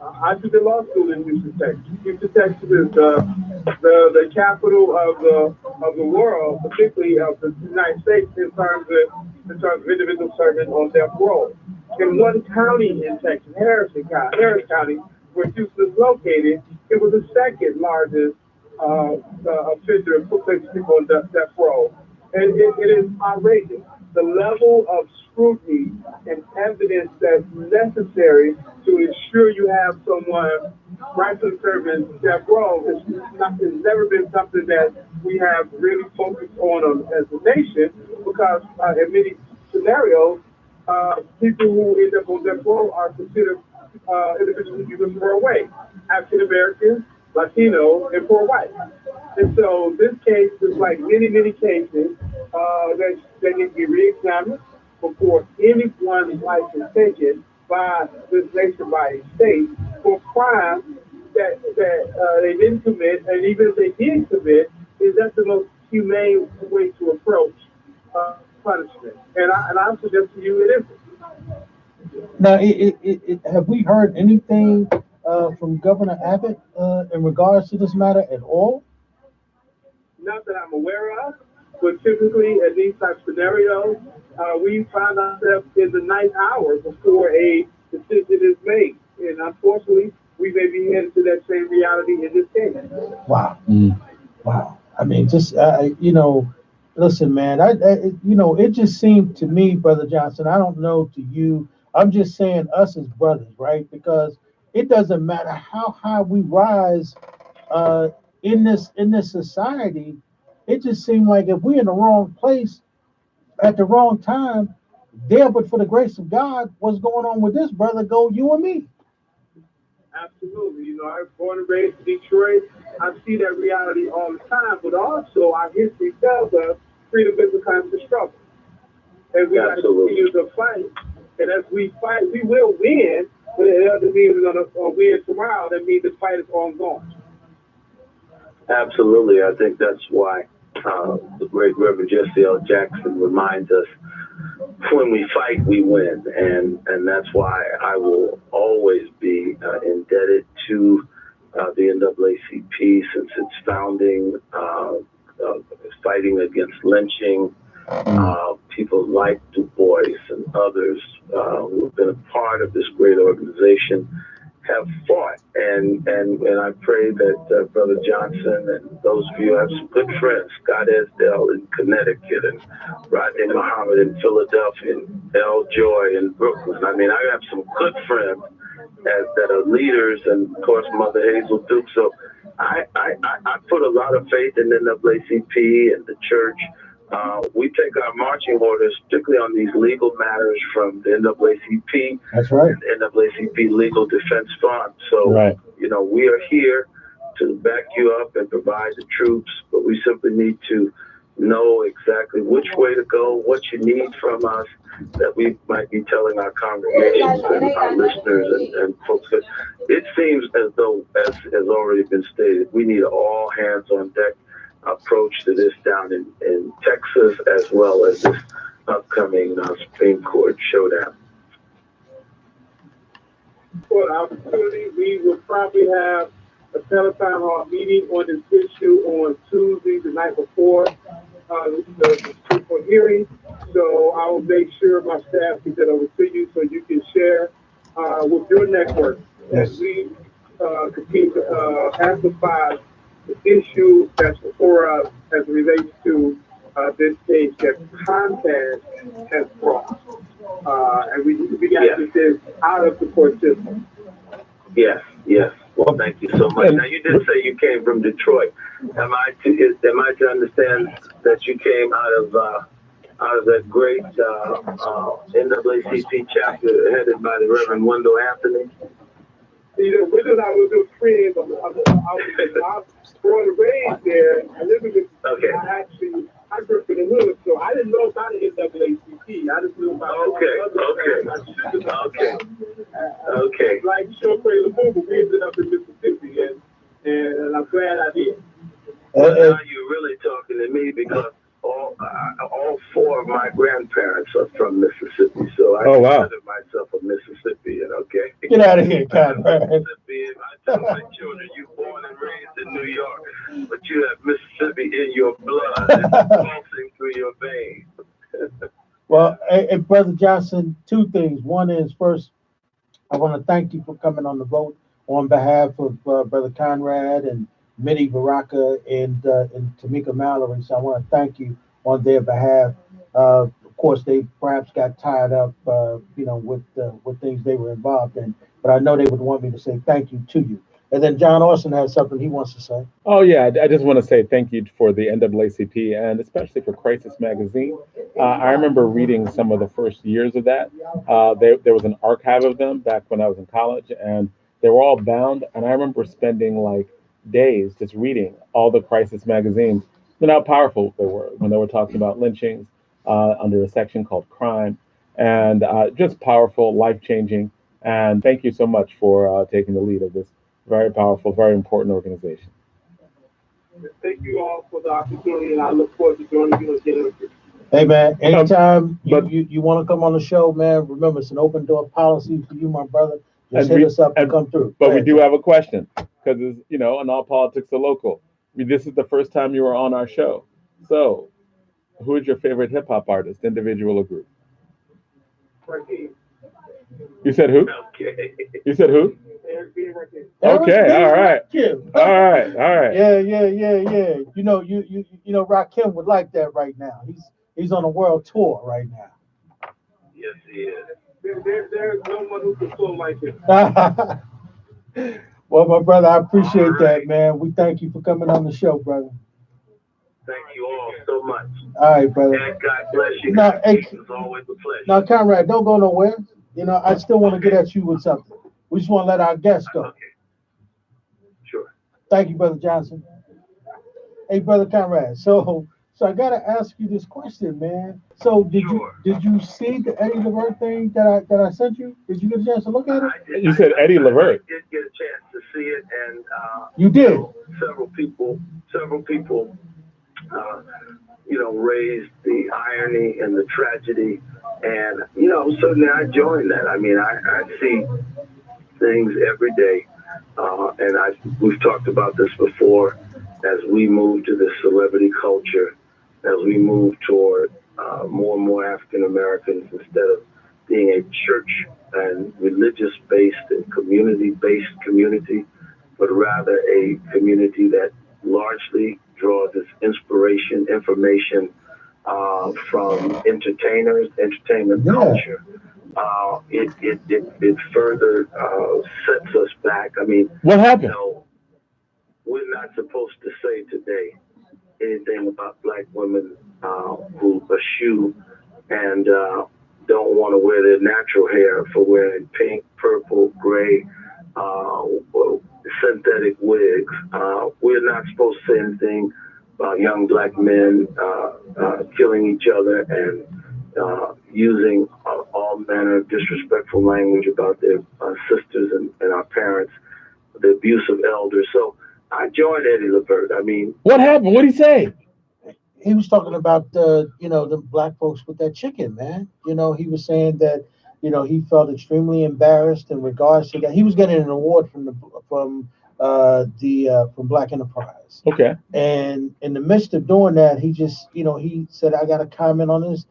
I took a law school in Houston, Texas. Houston, Texas is the capital of the world, particularly of the United States, in terms of individuals serving on death row. In one county in Texas, Harris County, where Houston is located, it was the second largest offender and put people on death row. And it is outrageous. The level of scrutiny and evidence that's necessary to ensure you have someone rightfully serving death row has never been something that we have really focused on as a nation, because in many scenarios, people who end up on death row are considered individuals who live far away, African Americans, Latino, and poor white. And so this case is like many cases that need to be re-examined before anyone's life is taken by this nation, by a state, for crimes that they didn't commit, and even if they did commit, is that the most humane way to approach punishment? And I suggest to you it isn't. Now, have we heard anything from Governor Abbott in regards to this matter at all? Not that I'm aware of, but typically in these type of scenarios, we find ourselves in the night hour before a decision is made. And unfortunately, we may be headed to that same reality in this case. Wow. Wow. I mean, just, listen, man, it just seemed to me, Brother Johnson, I don't know to you, I'm just saying us as brothers, right? Because it doesn't matter how high we rise in this society. It just seemed like if we're in the wrong place at the wrong time, there, but for the grace of God, what's going on with this brother, go you and me. Absolutely. I was born and raised in Detroit. I see that reality all the time, but also our history tells us freedom is a constant struggle. And we got to continue to fight. And as we fight, we will win, but it doesn't mean we're going to win tomorrow. That means the fight is ongoing. Absolutely. I think that's why the great Reverend Jesse L. Jackson reminds us when we fight, we win, and that's why I will always be indebted to the NAACP since its founding, fighting against lynching. People like Du Bois and others who have been a part of this great organization have fought, and I pray that Brother Johnson and those of you have some good friends, Scott Esdell in Connecticut and Rodney Muhammad in Philadelphia and L. Joy in Brooklyn. I mean, I have some good friends that are leaders, and of course Mother Hazel Duke. So I put a lot of faith in the NAACP and the church. We take our marching orders, particularly on these legal matters, from the NAACP. That's right. And NAACP Legal Defense Fund. So, Right. you know, we are here to back you up and provide the troops, but we simply need to know exactly which way to go, what you need from us, that we might be telling our congregations and our listeners and folks. It seems as though, as has already been stated, we need an all hands on deck approach to this down in Texas, as well as this upcoming Supreme Court showdown. For the opportunity, we will probably have a telephone hall meeting on this issue on Tuesday, the night before the Supreme Court hearing. So I will make sure my staff can get over to you so you can share with your network as we continue to amplify the issue that's before us as it relates to this case that Comcast has brought. And we got to get this out of the court system. Yes. Well, thank you so much. Now, you did say you came from Detroit. Am I to understand that you came out of that great NAACP chapter headed by the Reverend Wendell Anthony? You know, Wendell and I were good friends. I was born and raised there. I live in the I grew up in the hood, so I didn't know about the NAACP. I just knew about Okay. Like Chauffeur Lamont, but we ended up in Mississippi, and I'm glad I did. Well, now you're really talking to me, because all four of my grandparents are from Mississippi, so I consider myself a Mississippian. Okay. Get out of here, Conrad. Mississippian. I tell my children, you born and raised in New York, but you have Mississippi in your blood. It's pulsing through your veins. Well, hey, Brother Johnson, two things. One is, first, I want to thank you for coming on the vote on behalf of Brother Conrad and Mitty Baraka and Tamika Mallary. So I want to thank you on their behalf. Of course, they perhaps got tied up, with things they were involved in. But I know they would want me to say thank you to you. And then John Austin has something he wants to say. Oh, yeah. I just want to say thank you for the NAACP and especially for Crisis Magazine. I remember reading some of the first years of that. There was an archive of them back when I was in college, and they were all bound. And I remember spending like days just reading all the Crisis magazines and how powerful they were when they were talking about lynchings under a section called crime, and just powerful, life-changing. And thank you so much for taking the lead of this very powerful, very important organization. Thank you all for the opportunity, and I look forward to joining you again. Hey, man, anytime you want to come on the show, man, remember, it's an open door policy for you, my brother. Just hit us up and come through. But we do have a question, because, and all politics are local. This is the first time you were on our show. So, who is your favorite hip-hop artist, individual or group? You said who? Okay. You said who? Okay, all right. Yeah. You know, Rakim would like that right now. He's on a world tour right now. Yes, he is. There's no one who can flow like him. Well, my brother, I appreciate that, man. We thank you for coming on the show, brother. Thank you all so much. All right, brother. And God bless you. It's always a pleasure. Now, Conrad, don't go nowhere. I still want to get at you with something. We just want to let our guests go. Okay. Sure. Thank you, Brother Johnson. Hey, Brother Conrad. So I gotta ask you this question, man. So did you see the Eddie Levert thing that I sent you? Did you get a chance to look at it? You said Eddie Levert. I did get a chance to see it, and you did. Several people, raised the irony and the tragedy. And, certainly I join that. I mean, I see things every day. And we've talked about this before as we move to this celebrity culture, as we move toward more and more African Americans instead of being a church and religious-based and community-based community, but rather a community that largely draws its inspiration, information from entertainment culture. It further sets us back. I mean, what happened? We're not supposed to say today anything about black women who eschew and don't want to wear their natural hair for wearing pink, purple, gray, synthetic wigs. We're not supposed to say anything about young black men killing each other and using all manner of disrespectful language about their sisters and our parents, the abuse of elders. So I joined Eddie LeVert. I mean, what happened? What did he say? He was talking about the black folks with that chicken, man. He was saying that he felt extremely embarrassed in regards to that. He was getting an award from Black Enterprise. Okay. And in the midst of doing that, he just he said, I got to comment on this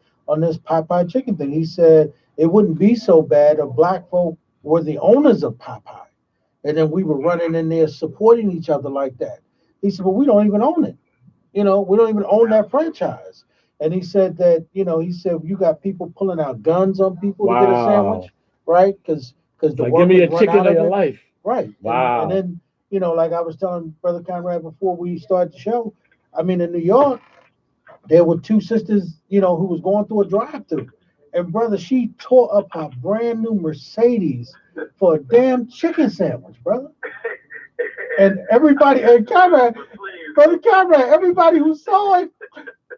Popeye chicken thing. He said it wouldn't be so bad if black folk were the owners of Popeye, and then we were running in there supporting each other like that. He said, but we don't even own it. We don't even own that franchise. And he said that, you got people pulling out guns on people to get a sandwich, right? Because the give me a chicken of your life. Right. Wow. And then, like I was telling Brother Conrad before we started the show, I mean, in New York, there were two sisters, who was going through a drive-thru. And brother, she tore up her brand new Mercedes for a damn chicken sandwich, brother. And everybody, Brother Conrad, everybody who saw it,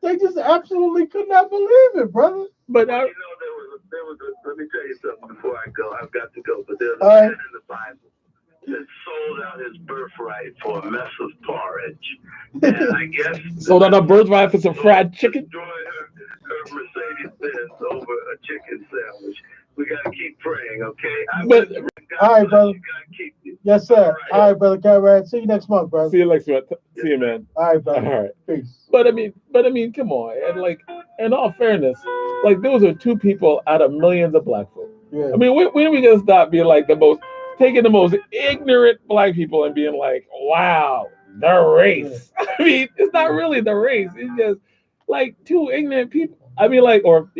they just absolutely could not believe it, brother. But there was let me tell you something before I go. I've got to go. But there's a man in the Bible that sold out his birthright for a mess of porridge. And I guess sold out a birthright for some fried chicken. Destroyed her Mercedes-Benz over a chicken sandwich. We gotta keep praying, okay? All right, brother. Yes, sir. All right, brother Conrad. See you next month, brother. See you next month. See you, man. All right, brother. All right. Peace. But I mean, come on. And like, in all fairness, like those are two people out of millions of black folk. Yeah. I mean, when are we gonna stop being like taking the most ignorant black people and being like, wow, the race. Yeah. I mean, it's not really the race. It's just like two ignorant people. I mean, like, or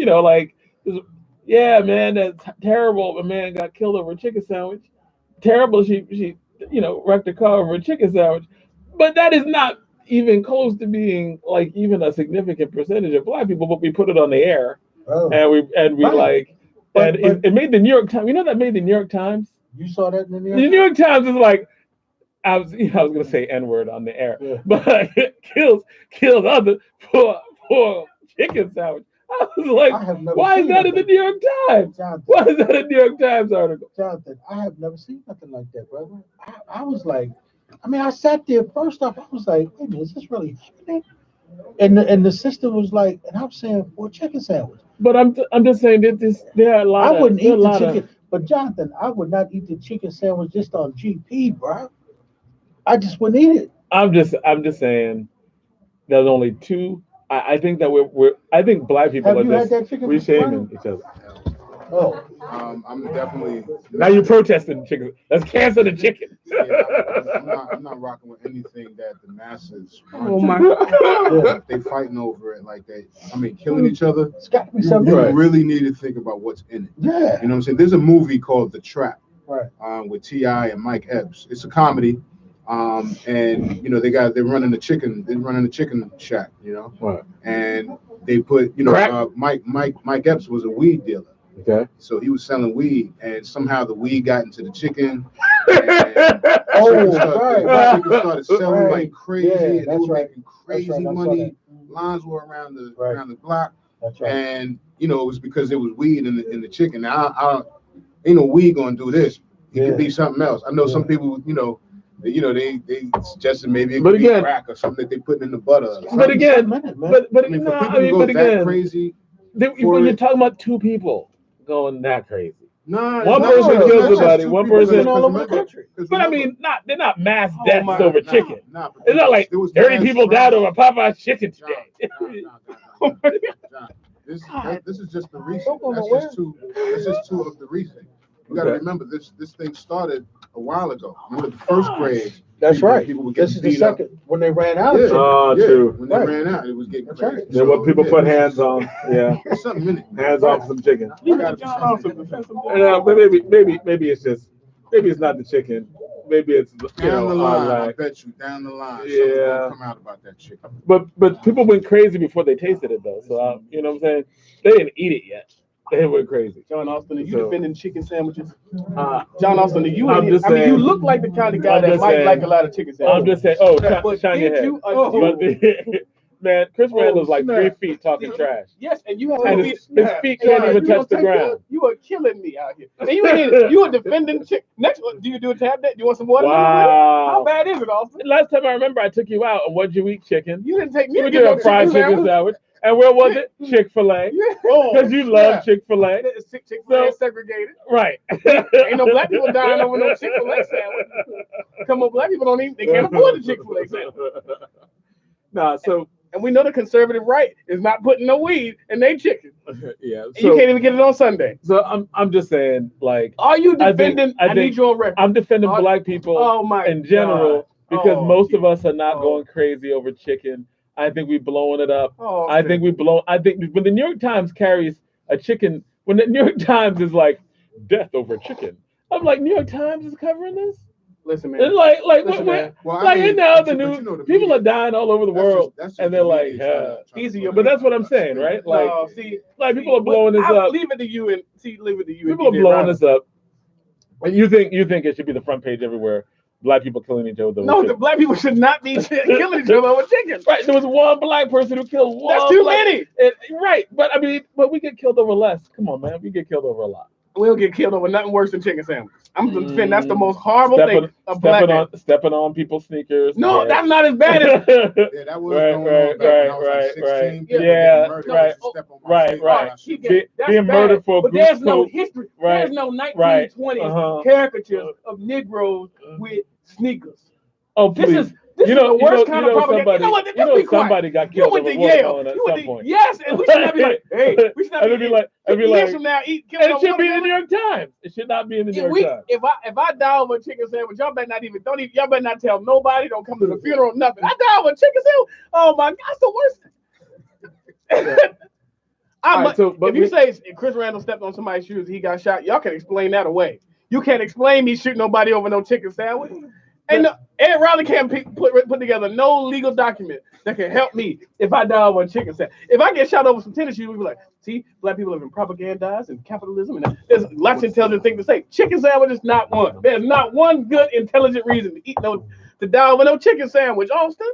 yeah, man, that's terrible. A man got killed over a chicken sandwich. Terrible. She wrecked her car over a chicken sandwich. But that is not even close to being like even a significant percentage of black people. But we put it on the air, and we right. It made the New York Times. You know that made the New York Times. You saw that in the New York. The New York Times is like, I was gonna say N-word on the air, yeah. But kills others for chicken sandwich. I was like, why is that in the New York Times? Jonathan, why is that a New York Times article? Jonathan, I have never seen nothing like that, brother. I was like, I sat there first off. I was like, wait a minute, is this really happening? And the sister was like, and I'm saying for a chicken sandwich. But I'm just saying that there are a lot. I wouldn't eat the chicken, but Jonathan, I would not eat the chicken sandwich just on GP, bro. I just wouldn't eat it. I'm just saying, there's only two. I think that I think black people are just reshaming each other. Oh, I'm definitely. Now you're protesting the chicken. Let's cancel the chicken. I'm not rocking with anything that the masses. Oh my God. They fighting over it like that. I mean, killing each other. It's got to be something. You really need to think about what's in it. Yeah. You know what I'm saying? There's a movie called The Trap. Right. With T.I. and Mike Epps. It's a comedy. And they're running the chicken shack, Right. And they put Mike Epps was a weed dealer. Okay. So he was selling weed, and somehow the weed got into the chicken. People started selling like crazy, and they were making crazy money. Lines were around the block. That's right. And it was because there was weed in the chicken. Now, ain't no weed gonna do this. It could be something else. I know some people, they suggested maybe it But could be again- crack or something that they put in the butter. Or something. But again, man. but I mean, for no, people I mean, to go but that again, crazy, when you're talking about two people going that crazy. nah, One it's not- person it's kills not just somebody, two one people, person- because all over the remember- country. because But I remember- mean, they're not mass Oh deaths my over God. chicken. Nah, but It's not like there was 30 mass people died trauma. over Popeye's chicken John, today. John. This is just the recent. That's just two of the recent. You got to Okay. remember this thing started a while ago. Remember the first grade. That's right. People were This getting is the beat up. second when they ran out of Yeah. chicken. Oh, Yeah, true. when they Right. ran out, it was getting That's crazy. right. Then what people put hands on, yeah, There's something in it. hands on for some chicken. You gotta be John sensitive. Austin, But maybe it's just, maybe it's not the chicken. Maybe it's Down the line, I like, bet you, down the line, something's Yeah. gonna come out about that chicken. but people went crazy before they tasted it though. So you know what I'm saying? They didn't eat it yet. They went crazy. John Austin, are you So- defending chicken sandwiches? John Austin, are you? I'm just I mean, you saying- look like the kind of guy I'm that just might saying- like a lot of chicken I'm sandwiches. just saying. But Shine your did head. you? Man, Chris Randall's like snap. 3 feet talking trash. Yes, and you have And to his be. feet can't even touch the ground. You are killing me out here. And you ain't. You are defending chicken. Next one, do you do a tab that? You want some water? How Wow. bad is it, Austin? Last time I remember, I took you out, and what'd you eat? Chicken. You didn't take me We to did get a no fried chicken sandwich. sandwich. And where was it? Chick-fil-A. Because you love Chick-fil-A. Chick-fil-A is segregated. Right. Ain't no black people dying over no Chick-fil-A sandwich. Come on, black people don't even. They can't afford the Chick-fil-A sandwich. Nah, so And we know the conservative right is not putting no weed in their chicken. yeah. And you can't even get it on Sunday. So I'm just saying, like, Are you I think- defending? I I, think- need you on record. I'm defending Oh, black people Oh my in general God. because Oh, most of us are not oh. going crazy over chicken. I think we're blowing it up. Oh, I think when the New York Times carries a chicken, when the New York Times is like death over chicken, I'm like, New York Times is covering this? listen, man. And like Listen, man. Well, I like mean, and now but the you- news, but you know the people media- are dying all over the that's world, just and the they're like, media trying to easier, put but it that's what out. I'm saying, right? Like, No, see, people are blowing this up. Leave it to you and leave it to you. People are blowing this up. And you think it should be the front page everywhere? Black people killing each other. No, with the chicken. black people should not be killing each other over chicken. Right, there was one black person who killed one. That's too black- many. Right, but I mean, we get killed over less. Come on, man, we get killed over a lot. We'll get killed over nothing worse than chicken sandwiches. I'm defending that's the most horrible thing a black man. Stepping on people's sneakers. No, yeah. that's not as bad as Yeah, that was Right, going right, on back when I was right, like 16. right. People were Yeah, getting murdered. right, They step on my right, face. right. I He shoot. get- that's being bad, murdered for a but group there's no code. history. Right, There's no right. 1920s caricatures of Negroes with sneakers. Oh, This please. is the worst kind of propaganda. You know what? Just be quiet. Somebody got You killed went over to Yale. watermelon at You went some to point. yes, and we should not be like, hey, we should not And it'd be like, I'd be 50 years like, from now, and killing it should be in the watermelon. New York Times. It should not be in the New York Times. If I die over a chicken sandwich, y'all better not even y'all better not tell nobody. Don't come to the funeral, nothing. I die over a chicken sandwich. Oh my God, that's the worst. All right, so, if you say if Chris Randall stepped on somebody's shoes, he got shot. Y'all can explain that away. You can't explain me shooting nobody over no chicken sandwich. And Ed Riley can't put together no legal document that can help me if I die over a chicken sandwich. If I get shot over some tennis shoes, we'll be like, see, black people have been propagandized and capitalism, and there's lots of intelligent things to say. Chicken sandwich is not one. There's not one good intelligent reason to die over no chicken sandwich, Austin.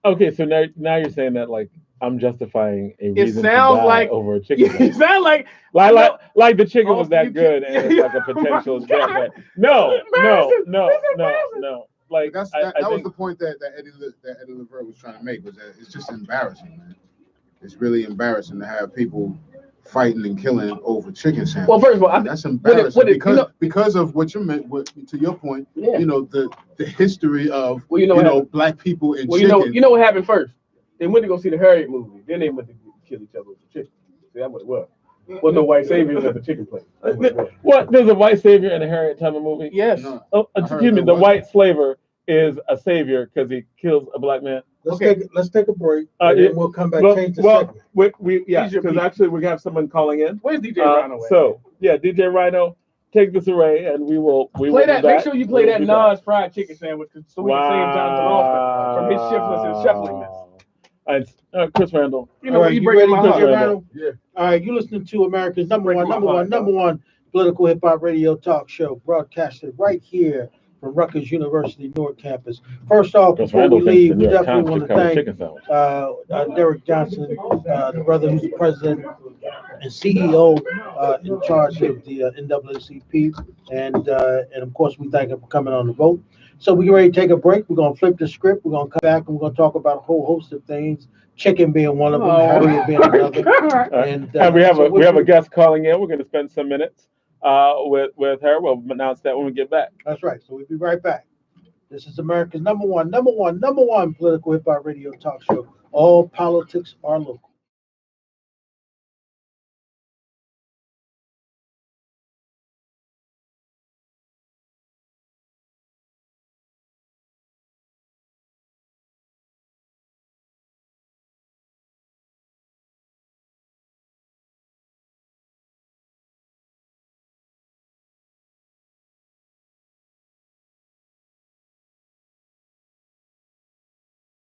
Okay, so now you're saying that like I'm justifying a reason sounds to die like- over a chicken. You sound like Like the chicken was Austin, that good and it's like a potential Oh my death. God. No. But Like that I was think the point that Eddie Levert was trying to make, was that it's just embarrassing, man. It's really embarrassing to have people fighting and killing over chicken sandwiches. well, first of all, That's embarrassing you because of what you meant. To your point, Yeah. you know the history of Well, you know what happened? black people and Well, chicken. you know what happened first? They went to go see the Harriet movie. Then they went to kill each other with the chicken. See, that's what it was. Was no white saviors at the chicken place. That's what it was. what? There's a white savior in a Harriet Tubman movie. Yes. No. Oh, I heard excuse me. there The was. white slaver is a savior because he kills a black man. Let's take a break, and Yeah. then we'll come back. Well, Change the well, segment. because These are actually we have someone calling in. Where's DJ Rhino at? So yeah, DJ Rhino, take this array and we will play be that. back. Make sure you play We'll that be back. Nas fried chicken sandwich so we can save Jonathan Austin from his shiftless and shufflingness. And Chris Randall. You know, All right, you you breaking ready, my Mr. heart. Randall? Yeah. All right, you listening to America's number Breaking my heart, number one political hip hop radio talk show, broadcasted right here from Rutgers University North Campus. First off, Chris before we Randall thinks leave, the we New York definitely Times want should to cover thank chicken sandwich. Derrick Johnson, the brother who's the president and CEO in charge of the NAACP, and of course we thank him for coming on the vote. So we're ready to take a break. We're going to flip the script. We're going to come back and we're going to talk about a whole host of things. Chicken being one of them, Harriet being another. And we have a guest calling in. We're going to spend some minutes with her. We'll announce that when we get back. That's right. So we'll be right back. This is America's number one political hip hop radio talk show. All politics are local.